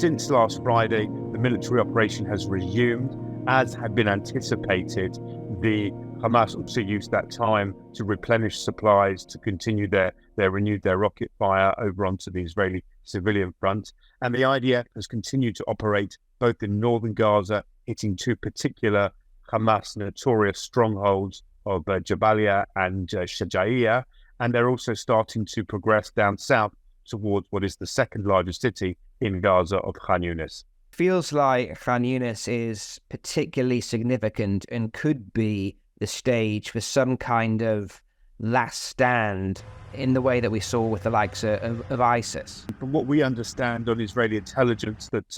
since last Friday, the military operation has resumed. As had been anticipated, the Hamas also used that time to replenish supplies, to continue renewed their rocket fire over onto the Israeli civilian front. And the IDF has continued to operate both in northern Gaza, hitting two particular Hamas notorious strongholds of Jabalia and Shajaiya. And they're also starting to progress down south towards what is the second largest city in Gaza of Khan Yunis. Feels like Khan Yunis is particularly significant and could be the stage for some kind of last stand in the way that we saw with the likes of ISIS. From what we understand on Israeli intelligence, that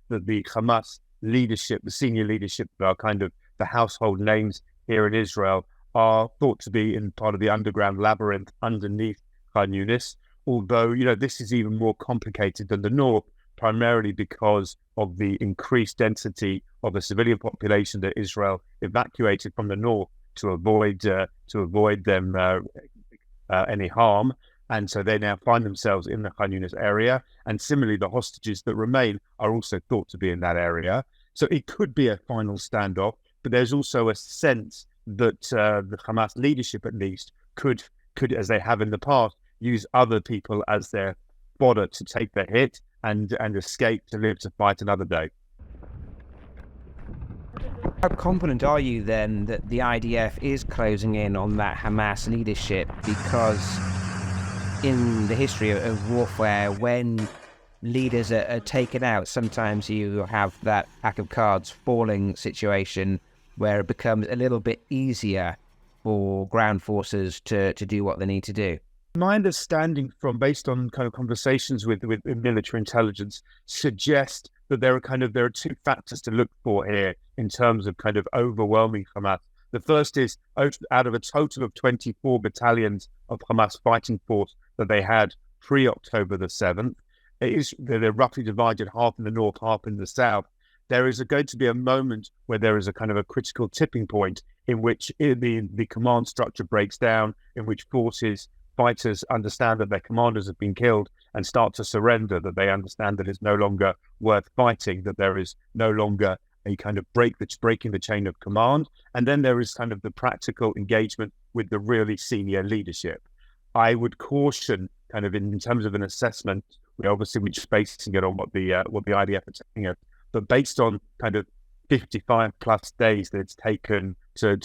the Hamas leadership, the senior leadership, are kind of the household names here in Israel, are thought to be in part of the underground labyrinth underneath Khan Yunis. Although, this is even more complicated than the north, primarily because of the increased density of the civilian population that Israel evacuated from the north to avoid them any harm. And so they now find themselves in the Khan Yunis area. And similarly, the hostages that remain are also thought to be in that area. So it could be a final standoff, but there's also a sense that the Hamas leadership, at least, could, as they have in the past, use other people as their fodder to take the hit and escape to live to fight another day. How confident are you then that the IDF is closing in on that Hamas leadership? Because in the history of warfare, when leaders are taken out, sometimes you have that pack of cards falling situation where it becomes a little bit easier for ground forces to do what they need to do. My understanding based on kind of conversations with military intelligence suggests that there are two factors to look for here in terms of kind of overwhelming Hamas. The first is out of a total of 24 battalions of Hamas fighting force that they had pre-October the 7th, they're roughly divided, half in the north, half in the south. There is going to be a moment where there is a kind of a critical tipping point in which the command structure breaks down, in which fighters understand that their commanders have been killed and start to surrender, that they understand that it's no longer worth fighting, that there is no longer a kind of breaking the chain of command. And then there is kind of the practical engagement with the really senior leadership. I would caution kind of in terms of an assessment, we're just basing it on what the IDF are telling us, but based on kind of 55 plus days that it's taken to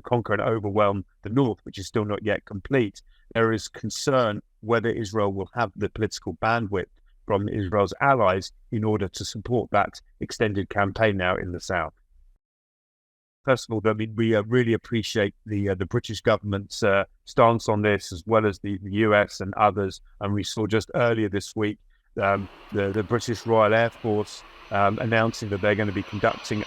conquer and overwhelm the north, which is still not yet complete, there is concern whether Israel will have the political bandwidth from Israel's allies in order to support that extended campaign now in the south. First of all, we really appreciate the British government's stance on this, as well as the US and others. And we saw just earlier this week the British Royal Air Force announcing that they're going to be conducting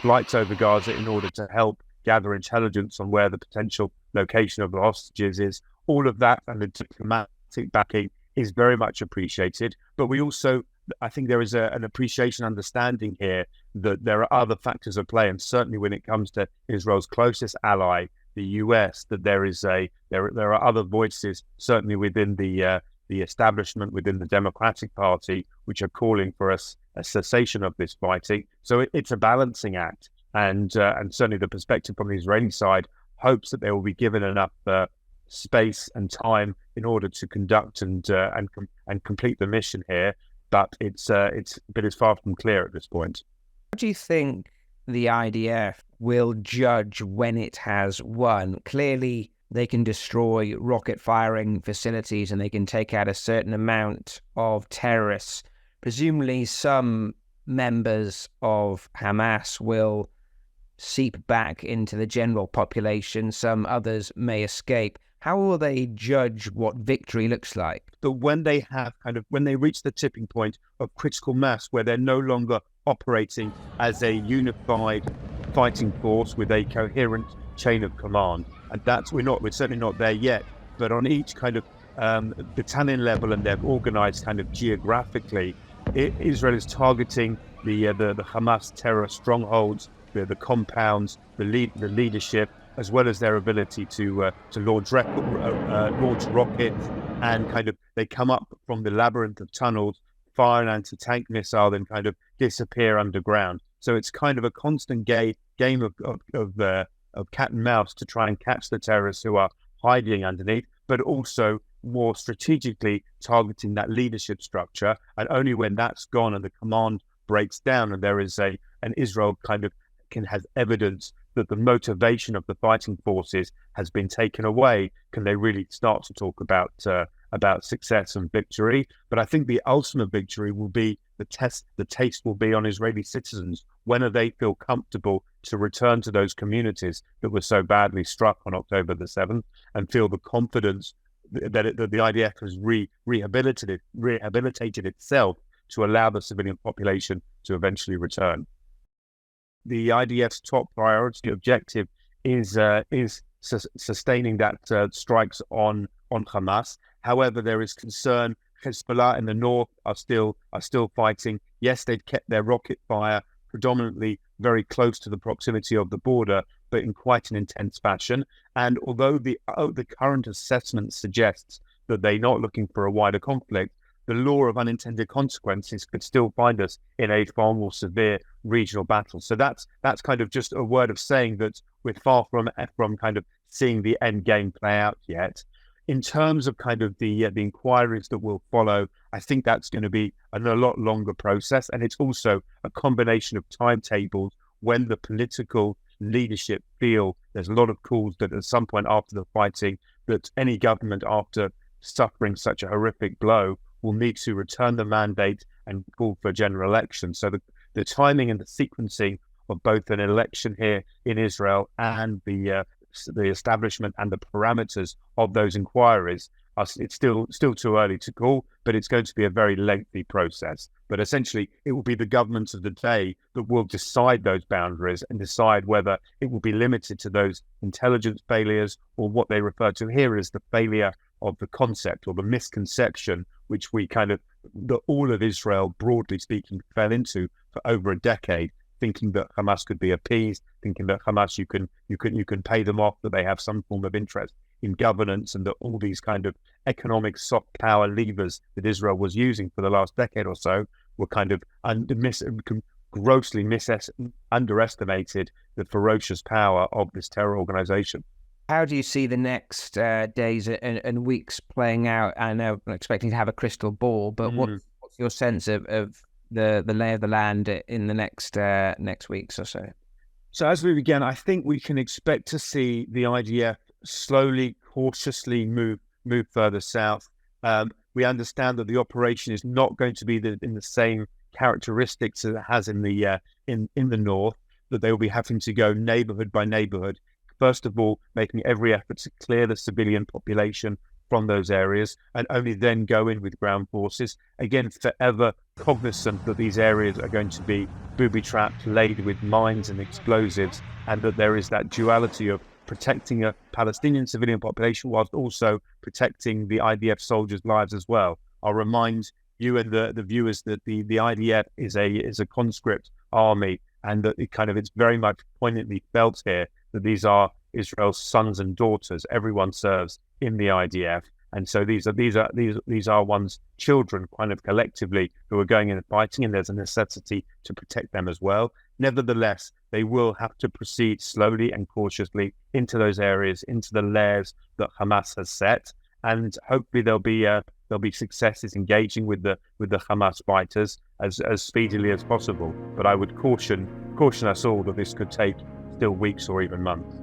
flights over Gaza in order to help gather intelligence on where the potential location of the hostages is. All of that and the diplomatic backing is very much appreciated. But we also, I think there is an appreciation, understanding here that there are other factors at play, and certainly when it comes to Israel's closest ally, the US, that there are other voices, certainly within the establishment, within the Democratic Party, which are calling for a cessation of this fighting. So it's a balancing act, and certainly the perspective from the Israeli side hopes that they will be given enough space and time in order to conduct and complete the mission here. But it's far from clear at this point. How do you think the IDF will judge when it has won? Clearly, they can destroy rocket firing facilities and they can take out a certain amount of terrorists. Presumably, some members of Hamas will seep back into the general population. Some others may escape. How will they judge what victory looks like? But when they reach the tipping point of critical mass, where they're no longer operating as a unified fighting force with a coherent chain of command, and we're certainly not there yet. But on each kind of battalion level, and they're organized kind of geographically, Israel is targeting the Hamas terror strongholds, the compounds, the leadership, as well as their ability to launch rockets, and they come up from the labyrinth of tunnels fire an anti-tank missile, then kind of disappear underground. So it's kind of a constant game of cat and mouse to try and catch the terrorists who are hiding underneath, but also more strategically targeting that leadership structure. And only when that's gone and the command breaks down and there is an Israel kind of has evidence that the motivation of the fighting forces has been taken away, can they really start to talk about success and victory. But I think the ultimate victory will be the taste will be on Israeli citizens. When do they feel comfortable to return to those communities that were so badly struck on October the 7th and feel the confidence that the IDF has rehabilitated itself to allow the civilian population to eventually return. The IDF's top priority objective is sustaining that strikes on Hamas. However, there is concern. Hezbollah in the north are still fighting. Yes, they've kept their rocket fire predominantly very close to the proximity of the border, but in quite an intense fashion. And although the current assessment suggests that they're not looking for a wider conflict, the law of unintended consequences could still find us in a far more severe regional battle. So that's kind of just a word of saying that we're far from kind of seeing the end game play out yet. In terms of kind of the inquiries that will follow, I think that's going to be a lot longer process, and it's also a combination of timetables when the political leadership feel there's a lot of calls that at some point after the fighting that any government after suffering such a horrific blow will need to return the mandate and call for a general election. So the timing and the sequencing of both an election here in Israel and the establishment and the parameters of those inquiries, it's still too early to call, but it's going to be a very lengthy process. But essentially, it will be the government of the day that will decide those boundaries and decide whether it will be limited to those intelligence failures or what they refer to here as the failure of the concept or the misconception, which all of Israel, broadly speaking, fell into for over a decade, thinking that Hamas could be appeased, thinking that Hamas you can pay them off, that they have some form of interest in governance, and that all these kind of economic soft power levers that Israel was using for the last decade or so were kind of grossly underestimated the ferocious power of this terror organization. How do you see the next days and weeks playing out? I know I'm not expecting to have a crystal ball, but what's your sense of the lay of the land in the next weeks or so? So as we begin, I think we can expect to see the IDF slowly, cautiously move further south. We understand that the operation is not going to be in the same characteristics as it has in the north, that they will be having to go neighborhood by neighborhood. First of all, making every effort to clear the civilian population from those areas, and only then go in with ground forces. Again, forever cognizant that these areas are going to be booby-trapped, laid with mines and explosives, and that there is that duality of protecting a Palestinian civilian population whilst also protecting the IDF soldiers' lives as well. I'll remind you and the viewers that the IDF is a conscript army, and that it's very much poignantly felt here that these are Israel's sons and daughters. Everyone serves in the IDF, and so these are one's children, kind of collectively, who are going in and fighting, and there's a necessity to protect them as well. Nevertheless, they will have to proceed slowly and cautiously into those areas, into the layers that Hamas has set, and hopefully there'll be successes engaging with the Hamas fighters as speedily as possible. But I would caution us all that this could take still weeks or even months.